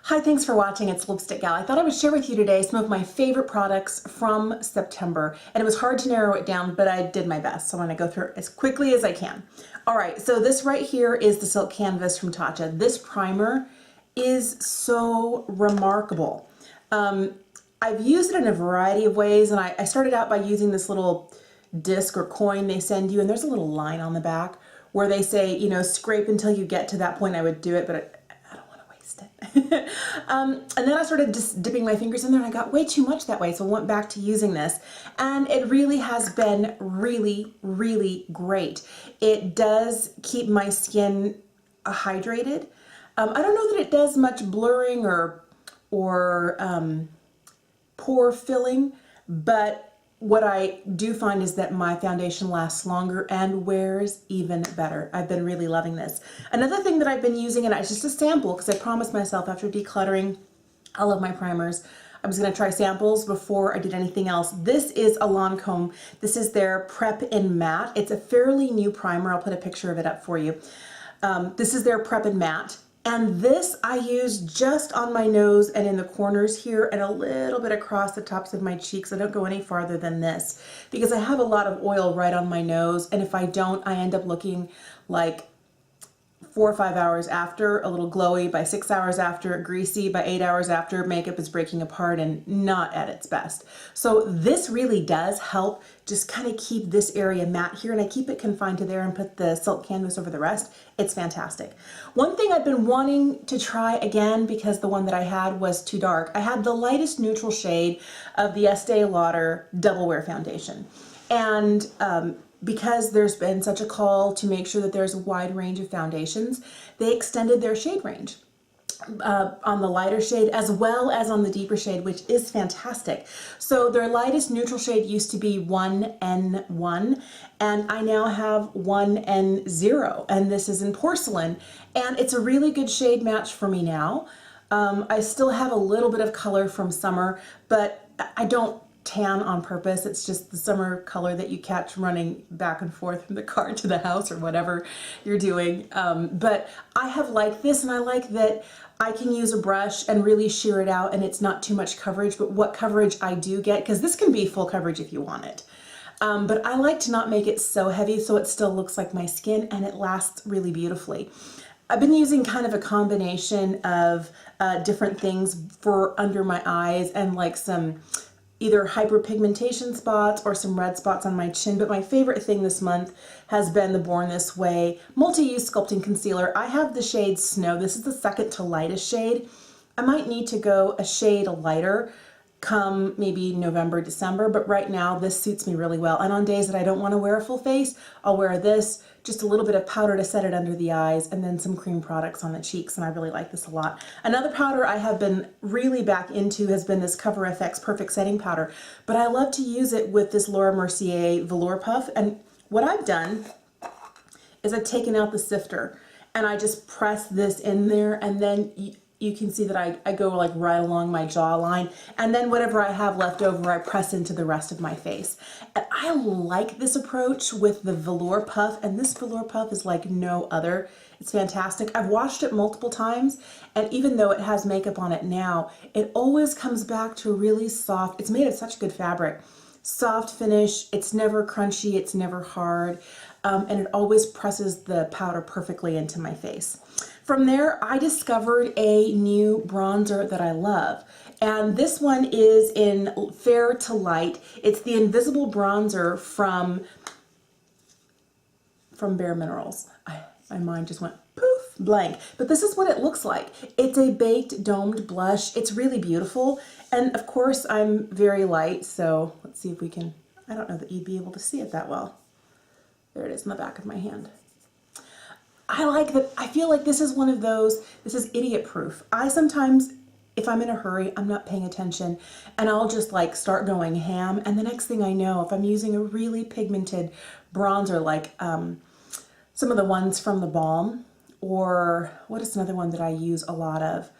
Hi, thanks for watching. It's Lipstick Gal. I thought I would share with you today some of my favorite products from September. And it was hard to narrow it down, but I did my best. So I'm going to go through it as quickly as I can. All right, so this right here is the Silk Canvas from Tatcha. This primer is so remarkable. I've used it in a variety of ways, and I started out by using this little disc or coin they send you, and there's a little line on the back where they say, you know, scrape until you get to that point. I would do it, but I don't want to waste it. And then I started just dipping my fingers in there, and I got way too much that way, so I went back to using this, and it really has been really, really great. It does keep my skin hydrated. I don't know that it does much blurring or pore filling, but what I do find is that my foundation lasts longer and wears even better. I've been really loving this. Another thing that I've been using, and it's just a sample because I promised myself after decluttering all of my primers, I was going to try samples before I did anything else. This is a Lancome. This is their Prep in Matte. It's a fairly new primer. I'll put a picture of it up for you. This is their Prep in Matte. And this I use just on my nose and in the corners here and a little bit across the tops of my cheeks. I don't go any farther than this because I have a lot of oil right on my nose, and if I don't, I end up looking like 4 or 5 hours after, a little glowy, by 6 hours after, greasy, by 8 hours after, makeup is breaking apart and not at its best. So this really does help just kind of keep this area matte here, and I keep it confined to there and put the Silk Canvas over the rest. It's fantastic. One thing I've been wanting to try again, because the one that I had was too dark, I had the lightest neutral shade of the Estee Lauder Double Wear Foundation. And because there's been such a call to make sure that there's a wide range of foundations, they extended their shade range on the lighter shade as well as on the deeper shade, which is fantastic. So their lightest neutral shade used to be 1N1, and I now have 1N0, and this is in Porcelain, and it's a really good shade match for me now. I still have a little bit of color from summer, but I don't tan on purpose. It's just the summer color that you catch running back and forth from the car to the house or whatever you're doing. But I have liked this, and I like that I can use a brush and really sheer it out, and it's not too much coverage, but what coverage I do get, because this can be full coverage if you want it. But I like to not make it so heavy so it still looks like my skin and it lasts really beautifully. I've been using kind of a combination of different things for under my eyes and like some either hyperpigmentation spots or some red spots on my chin, but my favorite thing this month has been the Born This Way Multi-Use Sculpting Concealer. I have the shade Snow. This is the second to lightest shade. I might need to go a shade lighter come maybe November, December, but right now this suits me really well. And on days that I don't want to wear a full face, I'll wear this, just a little bit of powder to set it under the eyes, and then some cream products on the cheeks, and I really like this a lot. Another powder I have been really back into has been this Cover FX Perfect Setting Powder, but I love to use it with this Laura Mercier Velour Puff, and what I've done is I've taken out the sifter, and I just press this in there, and then you can see that I go like right along my jawline, and then whatever I have left over I press into the rest of my face. And I like this approach with the Velour Puff, and this Velour Puff is like no other. It's fantastic. I've washed it multiple times, and even though it has makeup on it now, it always comes back to a really soft, it's made of such good fabric, soft finish. It's never crunchy, it's never hard, and it always presses the powder perfectly into my face. From there, I discovered a new bronzer that I love, and this one is in Fair to Light. It's the Invisible Bronzer from BareMinerals. My mind just went poof, blank, but this is what it looks like. It's a baked domed blush. It's really beautiful, and of course I'm very light, so let's see if we can, I don't know that you'd be able to see it that well. There it is in the back of my hand. I like that. I feel like this is one of those, this is idiot proof. I sometimes, if I'm in a hurry, I'm not paying attention, and I'll just like start going ham, and the next thing I know, if I'm using a really pigmented bronzer like some of the ones from the Balm, or what is another one that I use a lot of?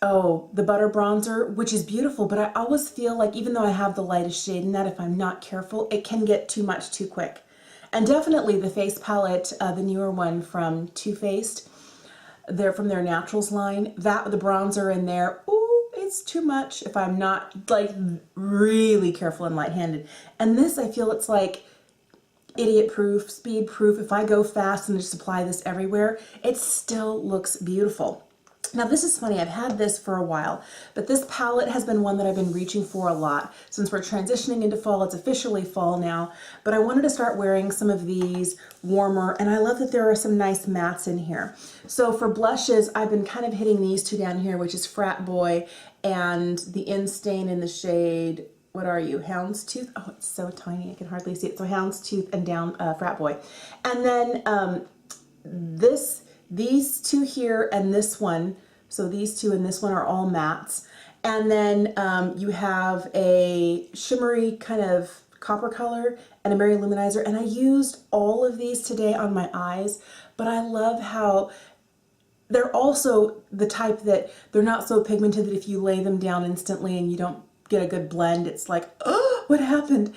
Oh, the Butter Bronzer, which is beautiful, but I always feel like even though I have the lightest shade in that, if I'm not careful, it can get too much too quick. And definitely the face palette, the newer one from Too Faced, They're from their Naturals line. That, the bronzer in there, ooh, it's too much if I'm not like really careful and light-handed. And this, I feel it's like idiot proof, speed proof. If I go fast and just apply this everywhere, it still looks beautiful. Now this is funny, I've had this for a while, but this palette has been one that I've been reaching for a lot. Since we're transitioning into fall, it's officially fall now, but I wanted to start wearing some of these warmer, and I love that there are some nice mattes in here. So for blushes, I've been kind of hitting these two down here, which is Frat Boy and the Instain in the shade, what are you, Houndstooth? Oh, it's so tiny, I can hardly see it. So Houndstooth and down Frat Boy. And then these two here and this one, so these two and this one are all mattes. And then you have a shimmery kind of copper color and a Merry Luminizer. And I used all of these today on my eyes, but I love how they're also the type that they're not so pigmented that if you lay them down instantly and you don't get a good blend, it's like, oh, what happened?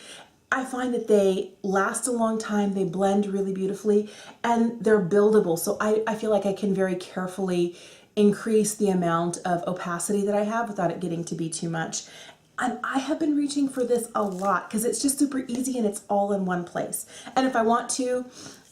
I find that they last a long time, they blend really beautifully, and they're buildable. So I feel like I can very carefully increase the amount of opacity that I have without it getting to be too much. And I have been reaching for this a lot because it's just super easy and it's all in one place. And if I want to,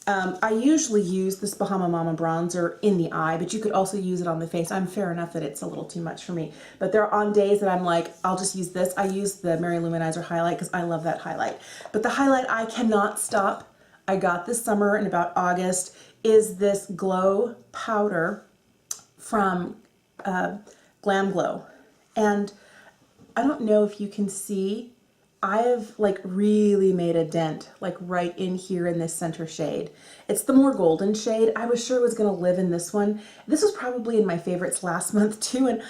I usually use this Bahama Mama bronzer in the eye, but you could also use it on the face. I'm fair enough that it's a little too much for me. But there are on days that I'm like, I'll just use this. I use the Merry Luminizer highlight because I love that highlight. But the highlight I cannot stop, I got this summer in about August, is this Glow Powder from GlamGlow. And I don't know if you can see, I have like really made a dent like right in here in this center shade. It's the more golden shade. I was sure it was going to live in this one. This was probably in my favorites last month too, and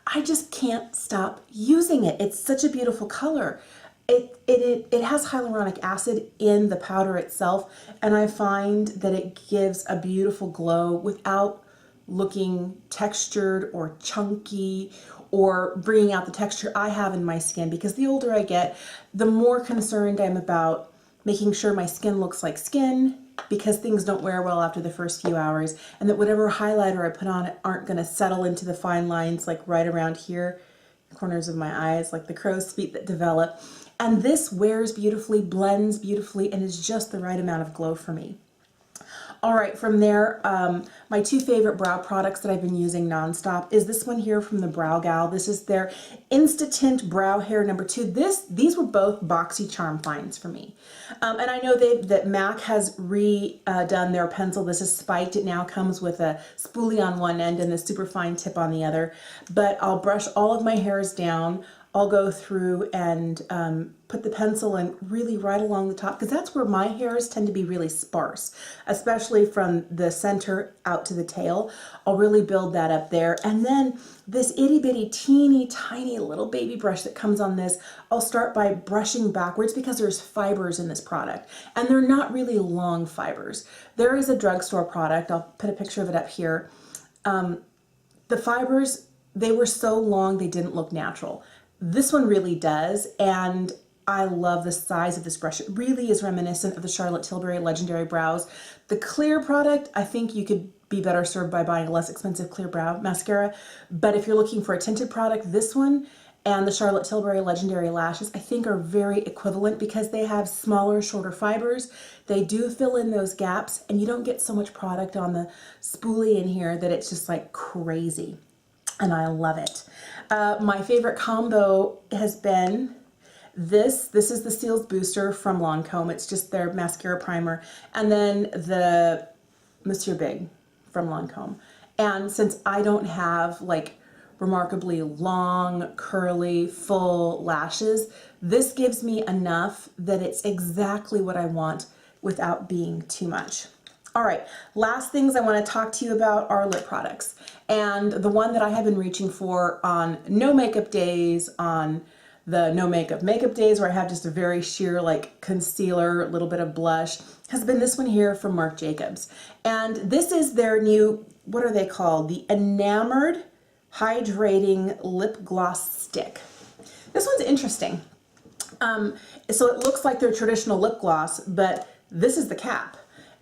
I just can't stop using it. It's such a beautiful color. It has hyaluronic acid in the powder itself, and I find that it gives a beautiful glow without looking textured or chunky or bringing out the texture I have in my skin, because the older I get, the more concerned I'm about making sure my skin looks like skin, because things don't wear well after the first few hours, and that whatever highlighter I put on it aren't going to settle into the fine lines like right around here, corners of my eyes, like the crow's feet that develop. And this wears beautifully, blends beautifully, and is just the right amount of glow for me. All right, from there, my two favorite brow products that I've been using nonstop is this one here from the Brow Gal. This is their Instatint Brow Hair #2. These were both boxy charm finds for me. And I know that MAC has redone their pencil. This is spiked. It now comes with a spoolie on one end and the super fine tip on the other. But I'll brush all of my hairs down. I'll go through and put the pencil in really right along the top, because that's where my hairs tend to be really sparse, especially from the center out to the tail. I'll really build that up there. And then this itty bitty teeny tiny little baby brush that comes on this, I'll start by brushing backwards because there's fibers in this product, and they're not really long fibers. There is a drugstore product, I'll put a picture of it up here. The fibers, they were so long they didn't look natural. This one really does, and I love the size of this brush. It really is reminiscent of the Charlotte Tilbury Legendary Brows. The clear product, I think you could be better served by buying a less expensive clear brow mascara, but if you're looking for a tinted product, this one and the Charlotte Tilbury Legendary Lashes, I think, are very equivalent because they have smaller, shorter fibers. They do fill in those gaps, and you don't get so much product on the spoolie in here that it's just like crazy. And I love it. My favorite combo has been this. This is the Cils Booster from Lancome. It's just their mascara primer. And then the Monsieur Big from Lancome. And since I don't have like remarkably long, curly, full lashes, this gives me enough that it's exactly what I want without being too much. All right, last things I want to talk to you about are lip products. And the one that I have been reaching for on no makeup days, on the no makeup days where I have just a very sheer like concealer, a little bit of blush, has been this one here from Marc Jacobs. And this is their new, what are they called? The Enamored Hydrating Lip Gloss Stick. This one's interesting. So it looks like their traditional lip gloss, but this is the cap.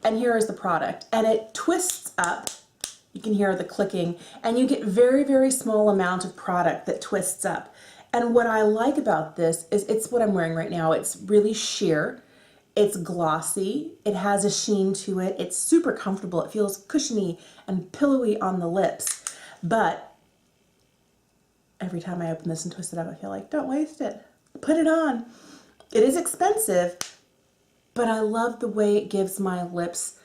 And here is the product, and it twists up You can hear the clicking, and you get very, very small amount of product that twists up. And what I like about this is it's what I'm wearing right now. It's really sheer. It's glossy. It has a sheen to it. It's super comfortable. It feels cushiony and pillowy on the lips. But every time I open this and twist it up, I feel like, don't waste it. Put it on. It is expensive, but I love the way it gives my lips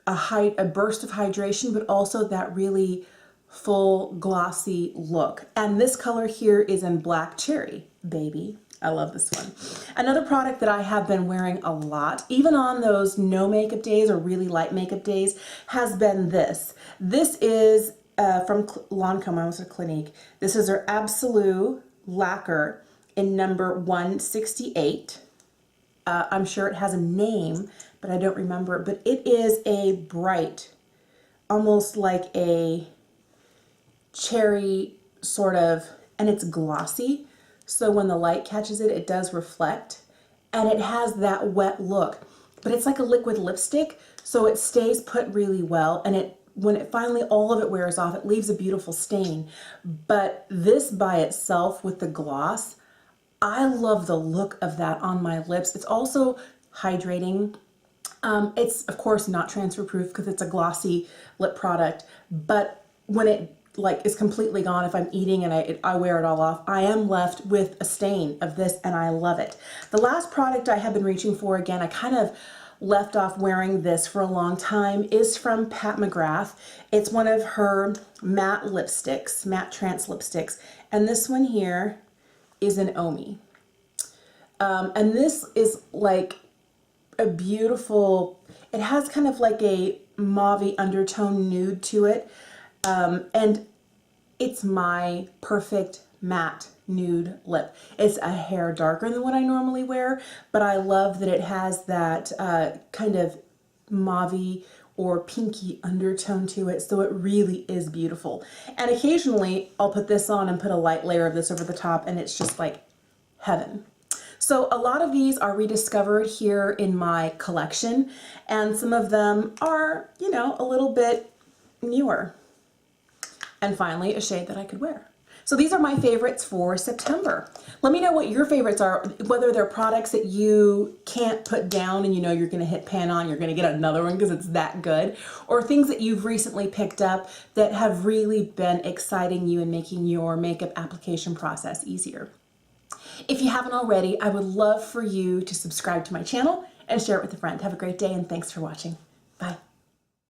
a burst of hydration, but also that really full glossy look. And this color here is in Black Cherry, baby. I love this one. Another product that I have been wearing a lot, even on those no makeup days or really light makeup days, has been this. This is from Lancome, I almost said Clinique. This is their Absolute Lacquer in number 168. I'm sure it has a name, but I don't remember. But it is a bright, almost like a cherry sort of, and it's glossy. So when the light catches it, it does reflect. And it has that wet look. But it's like a liquid lipstick, so it stays put really well. And when it finally, all of it wears off, it leaves a beautiful stain. But this by itself with the gloss, I love the look of that on my lips. It's also hydrating. It's of course not transfer proof because it's a glossy lip product, but when it is completely gone, if I'm eating and I wear it all off, I am left with a stain of this, and I love it. The last product I have been reaching for, again, I kind of left off wearing this for a long time, is from MaGrath. It's one of her matte lipsticks, matte Trance lipsticks, and this one here is an Omi. And this is like a beautiful, it has kind of like a mauve undertone nude to it. And it's my perfect matte nude lip. It's a hair darker than what I normally wear, but I love that it has that kind of mauve or pinky undertone to it, so it really is beautiful. And occasionally I'll put this on and put a light layer of this over the top, and it's just like heaven. So a lot of these are rediscovered here in my collection, and some of them are, you know, a little bit newer. And finally, a shade that I could wear. So these are my favorites for September. Let me know what your favorites are, whether they're products that you can't put down and you know you're gonna hit pan on, you're gonna get another one because it's that good, or things that you've recently picked up that have really been exciting you and making your makeup application process easier. If you haven't already, I would love for you to subscribe to my channel and share it with a friend. Have a great day, and thanks for watching.